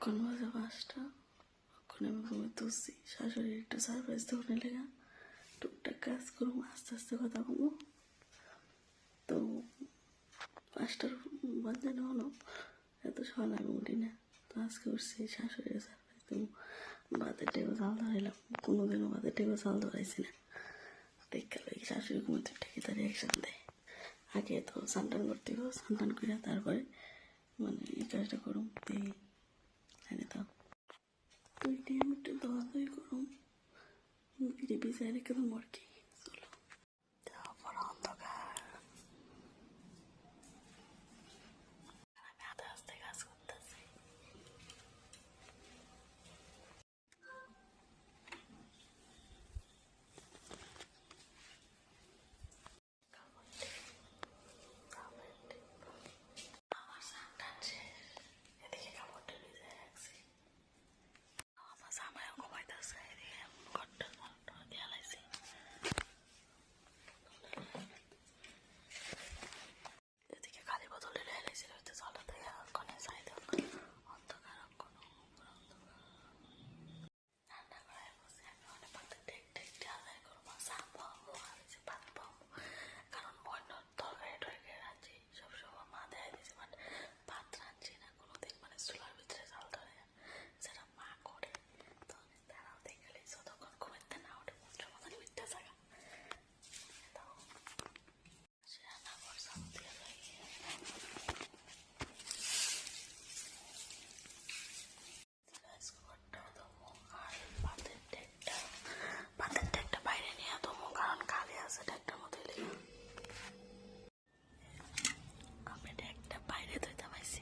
এখন বাজে 5টা। এখন আমি রুমে তুলছি, শাশুড়ির একটু সারপ্রাইজ দেওয়ার লেগা টুকটাক কাজ করবো, আস্তে আস্তে কথা বলবো। তো 5টার বাজে না হলো, এত সকাল আমি উঠি না। তো আজকে উঠছি শাশুড়ির সারপ্রাইজ দেবো। ভাতের টেবিল চাল ধরাইলাম, কোনোদিনও ভাতের টেবিল চাল ধরাইছি না। দেখা লাগে শাশুড়ি ঘুমোতে ঠেকে তার রিয়াকশন দেয়। আগে তো স্নান করতে হবে, স্নান করে তারপরে মানে এই কাজটা করুম। এই তো তুই আমি একটু দোয়াদই করুম, ফিরে বিছায় রেখে দেবো আর কি। চলো তারপর অন্ধকার, আমি আস্তে আস্তে কাজ করতেছি। আমার স্নান শেষ, এদিকে কাপড়টা ভিজে রাখছি। আমার জামাইও ঘুমাইতেছে, এদিকে ঘরটা দিয়ে লাইছি। এদিকে খালি বোতলে লেগেছিল, হয়তো জলটা দিয়ে ওখানে চাই দেব। অন্ধকার কোনো রান্না করায় বসে আমি অনেক পাতে টেক আদায় করবো, সাপো আর ভাত পাবো। কারণ অন্য তরকারি টরকারি রাঁধছি সবসময় মা দেয় দিয়েছে, বাট ভাত রাঁধছি না কোনোদিন, মানে চুলার ভিতরে জাল ধরে সেটা মা করে। তো তারাও দেখলে যতক্ষণ ঘুমাইতে না ওঠে মন্ত্র মতন মিথ্যা জায়গা তো সে রান্না করছে দিয়ে লাগিয়ে ভাতের টেকটা বাইরে নিয়ে দেবো, কারণ খালি আছে টেকটার মধ্যে লেগে। আমি টেকটা বাইরে ধুইতে পাইছি,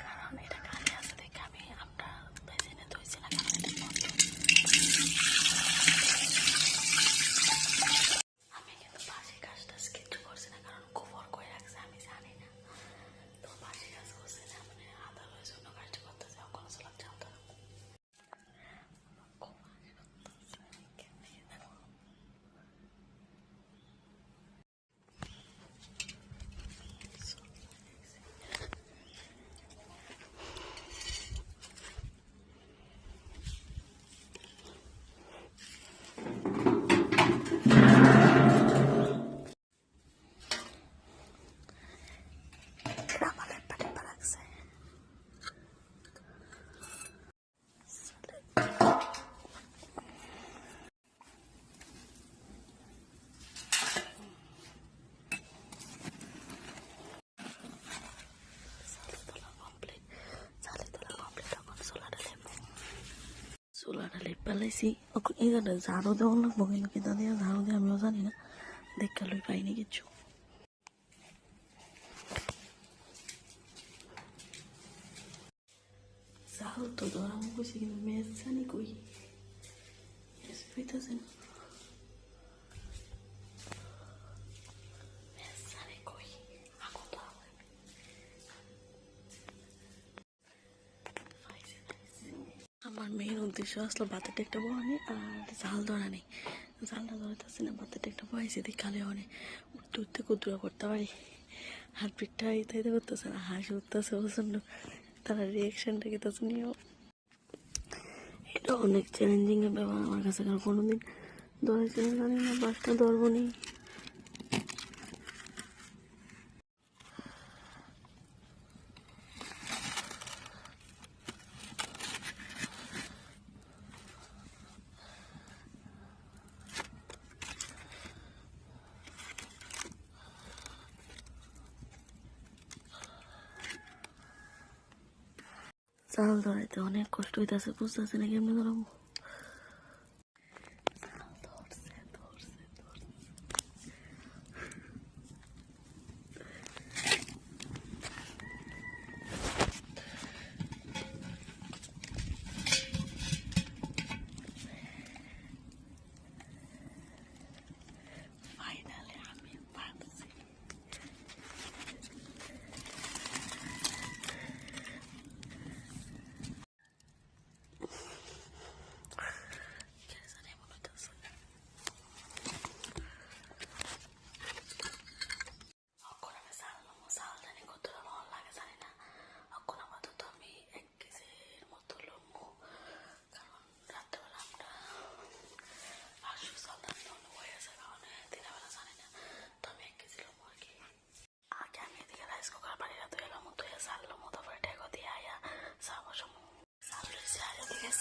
কারণ এটা খালি আছে দেখে আমরা বেজিনে ধুইছি না, কারণ এটা বন্ধ। আমি কিন্তু বাসি কাজটা কিচ্ছু করছি না, কারণ গোবর করে রাখছে আমি জানি না। তো বাসি কাজ করছি না, মানে আদা রয়েছে অন্য কাজটা করতেছে, কোনো চলার চালতে না। চুলাটা লেপ পেলাইছি, এই জায়গাটা ঝাড়ু দেওয়া লাগবো, কিন্তু কিতা দিয়ে ঝাড়ু দিয়ে আমিও জানি না, দেখা লই পাইনি কিছু। ঝাড়ু তো ধরা আমি কইছি, কিন্তু মেজ জানি কই মেজ পেতেছে না। আমার মেয়ের উদ্দেশ্য আসলো ভাতের টেকটা বহানি আর জাল ধরা নেই, জালটা ধরতেছি না, ভাতের টেকটা বহাইছি দিক খালি অনেক উঠতে উঠতে কুদুরা করতে পারি। হাত পিঠটা ইত্যাদি করতেছে না, হাসি উঠতেছে প্রচন্ড, তারা রিয়াকশনটা কি তাছে নিয়েও। এটা অনেক চ্যালেঞ্জিং এর ব্যাপার আমার কাছে, কারণ কোনোদিন ধরেছি না, জানি না বাসটা ধরবো নি। জাল ধরাইতে অনেক কষ্ট হইতেছে, বুঝতেছে না কেমনি ধরবো।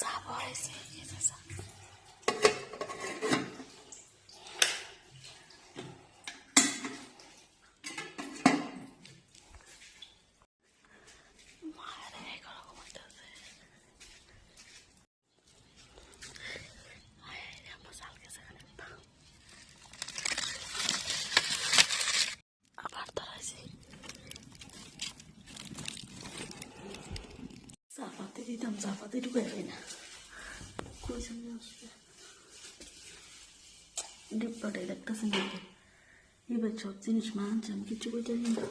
চা বসাইছে আবার ধরাইছে চাপাতে দিতাম চাপাতে ঢুকাই না কই সঙ্গে আসবে ডিব্বাটাই দেখতেছেন দেখে এবার সব জিনিস মানছে আমি কিছু বলতে না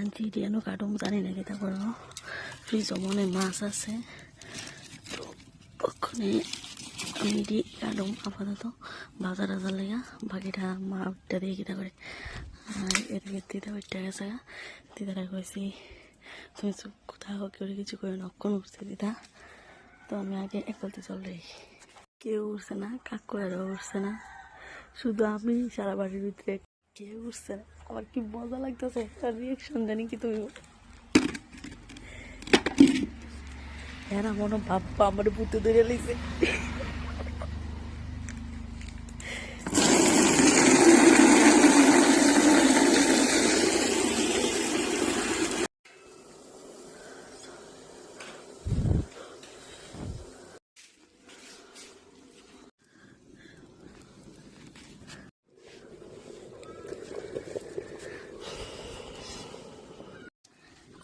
আনছি ডিয়ানো কাটুম জানি না কেটা করবো ফ্রিজও মনে মাছ আছে তো ওখানে আমি দি কাটুম আপাতত বাজার টাজার লেগা বাকিটা মা উঠটা দিয়ে কেটা করে আর এদিকে দিদা উঠটা গেছে দিদারা কয়েছি তুমি কোথাও কেউ কিছু করে নক্ষণ উঠছে দিদা তো আমি আগে একলতে চলে কেউ উঠছে না কাকুরাও উঠছে না শুধু আমি সারা বাড়ির ভিতরে কেউ উঠছে না আমার কি মজা লাগতেছে একটা রিয়েকশন জানি কি তুমি এরা মনে বাপ্পা আমার পুঁতে ধরে লিখছে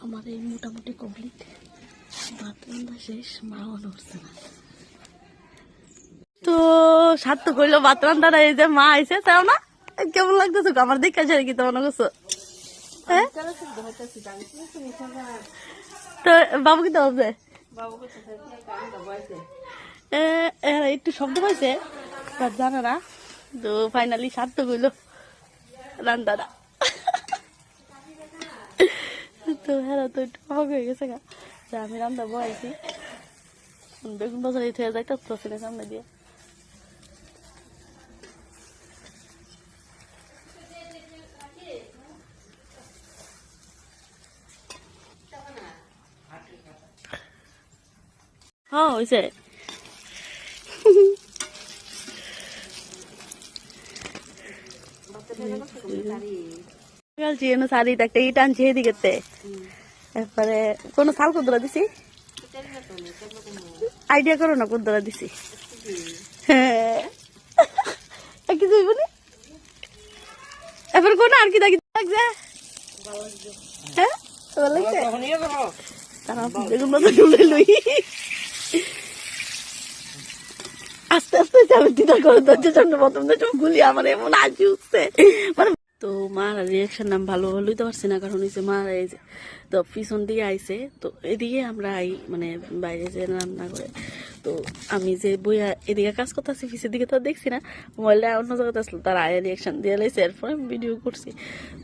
আমার এই মোটামুটি কমপ্লিট ভাত রান্না শেষ মাও নড়ছে না তো সাত তো কইলো ভাত রান্নাটা এই যে মা আইছে তাও না কেমন লাগতেছে আমার দেখে আসে কি তোমার করছো তো বাবু কি বলছে একটু শব্দ পাইছে জানে না তো ফাইনালি সাত তো কইলো রান্নাটা তো হ্যাঁ তো একটু অবাক হয়ে গেছে গা যে আমি রান্না বসাইছি বেগুন বাজারে থেকে যাইতে না সামনে দিয়ে হ্যাঁ হয়েছে শাড়িটা একটা ইট আনছি এদিকে এরপরে কোনো শাল কুদরা দিছি আইডিয়া করো না কুদরা দিছি হ্যাঁ কিছু হইব না এরপর কোন আর কি লাগছে হ্যাঁ ভালো লাগছে তারা বেগুন বাজার লই আস্তে আস্তে চালু দিদা করে ধরছে সামনে প্রথম গুলি আমার এমন আজি উঠছে মানে তো মার রিয়াকশন নাম ভালো লইতে পারছি না কারণ হচ্ছে মার এই যে তো পিছন দিয়ে আইছে তো এদিকে আমরা আই মানে বাইরে যে রান্না করে তো আমি যে বইয়া এদিকে কাজ করতেছি পিছের দিকে তো দেখছি না মোবাইলটা অন্য জায়গাতে আসলো তার আয়ের রিয়াকশন দিয়ে লাইছে এরপরে আমি ভিডিও করছি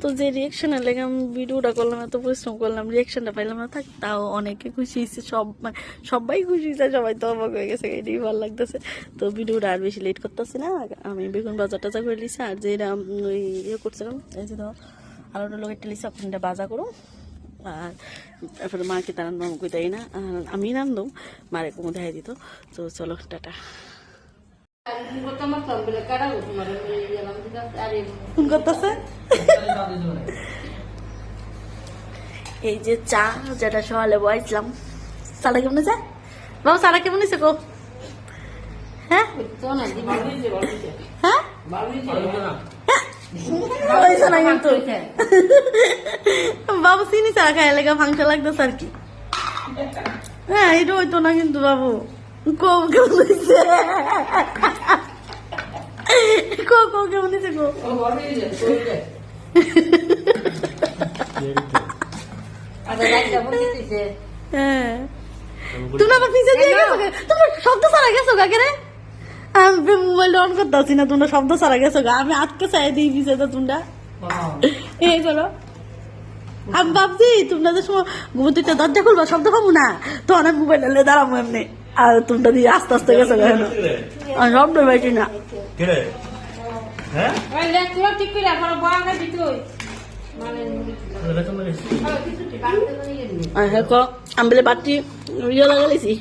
তো যে রিয়াকশনের লেগে আমি ভিডিওটা করলাম এত পরিশ্রম করলাম রিয়াকশনটা পাইলাম না থাক তাও অনেকে খুশি হয়েছে সব মানে সবাই খুশি হয়েছে সবাই তো অবাক হয়ে গেছে এটাই ভালো লাগতেছে তো ভিডিওটা আর বেশি লেট করতেছি না আমি বেগুন বাজার টাজা করে লিছি আর যেটা ওই ইয়ে করছিলাম এই যে ধরো আলুটা লোক একটা লিছি ওখানটা বাজা করো আর তারপরে মাকে তারা নাম কই দেয় না আর আমি রান্ধম মারে কোনো দেখাই দিত তো চলো টাটা এই যে চা যেটা সকালে বয়াইছিলাম চাটা কেমন আছে বাবু চাটা কেমন আছে গো হ্যাঁ হ্যাঁ বাবু চিনি চা খাই লেগে ফাংশন লাগতেছে আর কি হ্যাঁ এটা হইতো না কিন্তু বাবু কো কেমন হয়েছে কো কো কেমন হয়েছে গো হ্যাঁ তুমি আবার পিছিয়ে দিয়ে গেছো তোমার শব্দ ছাড়া গেছো কাকে রে আমি মোবাইল অন করতেছি না তোমরা শব্দ ছাড়া গেছো গা আমি আজকে চাই দিই পিছিয়ে তো তোমরা এই চলো আমি ভাবছি তোমরা যে সময় ঘুমোতে দরজা খুলবা শব্দ পাবো না তো অনেক মোবাইল নিলে দাঁড়াবো এমনি আর তোমরা দিয়ে আস্তে আস্তে গেছো কেন আমি শব্দ পাইছি না আমি বলে বাটি ইয়ে লাগাইছি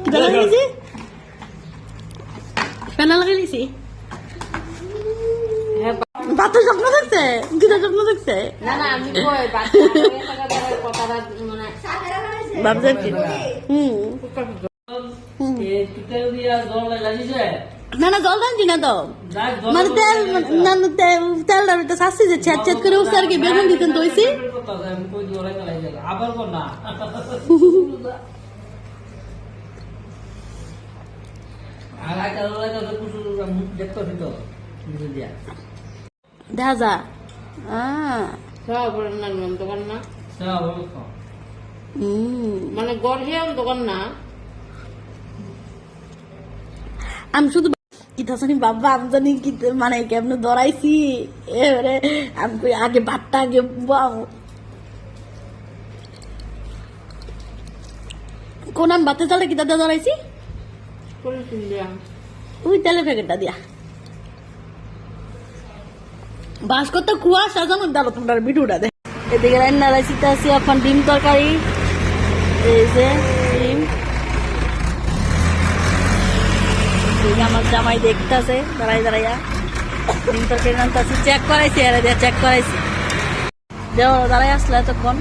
কিটা লাগাইছি ফেনা লাগাইছি বাচ্চা স্বপ্ন দেখছে কিটা স্বপ্ন দেখছে ভাবছে কি না না জল টানছি না তো মানে তেল না তেলটার ভিতরে শাস্তি যে ছেদ ছেদ করে উঠছে আর কি বেগুন দিতেন তো হয়েছি দেখা যা মানে গড়িয়া দোকান না আমি শুধু কিতাসানি বাবা আমি জানি কি মানে কেমন দৌড়াইছি এবারে আমি আগে ভাতটা আগে কোন আমি ভাতের চালটা কিতাতে দৌড়াইছি ওই তেলের প্যাকেটটা দিয়া বাস করতে কুয়াশা জানো দাঁড়ো তোমার ভিডিওটা দেখ এদিকে রান্না রাইছিতে আছি এখন ডিম তরকারি এই যে ডিম আমার জামাই দেখতেছে দাঁড়াই দাঁড়াইয়া ডিম তরকারি রান্তাছি চেক করাইছি আরে দিয়ে চেক করাইছি দেও দাঁড়াই আসলে এতক্ষণ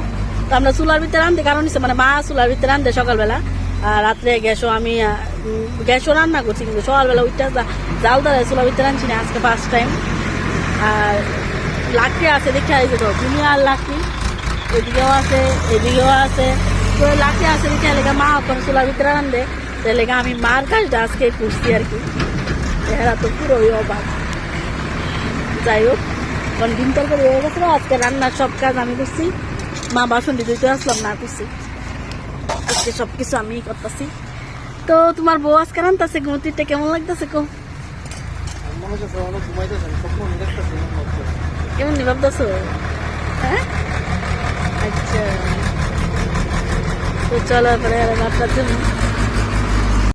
তো আমরা চুলার ভিতরে রান্ধি কারণ মানে মা চুলার ভিতরে রান্ধে সকালবেলা আর রাত্রে গ্যাসও আমি গ্যাসও রান্না করছি কিন্তু সকালবেলা ওইটা জাল দাঁড়ায় চুলার ভিতরে রাঁধছি না আজকে ফার্স্ট টাইম আর লাকড়ি আছে দেখে আইছে তো তুমি আর লাকড়ি এদিকেও আছে এদিকেও আছে তো লাকড়ি আছে দেখে লেগে মা ওখানে চুলার ভিতরে রান্ধে লেগে আমি মার কাজটা আজকে করছি আর কি এরা তো পুরোই অবাক যাই হোক কারণ ডিম তরকারি হয়ে গেছে আজকে রান্নার সব কাজ আমি করছি মা বাসন দিতে আসলাম না করছি আজকে সবকিছু আমি করতেছি তো তোমার বউ আজকে রান্তাছে ঘুমতিটা কেমন লাগতেছে কো কেমন নি ভাবতেছো হ্যাঁ আচ্ছা তো চলো পরে ভাবটা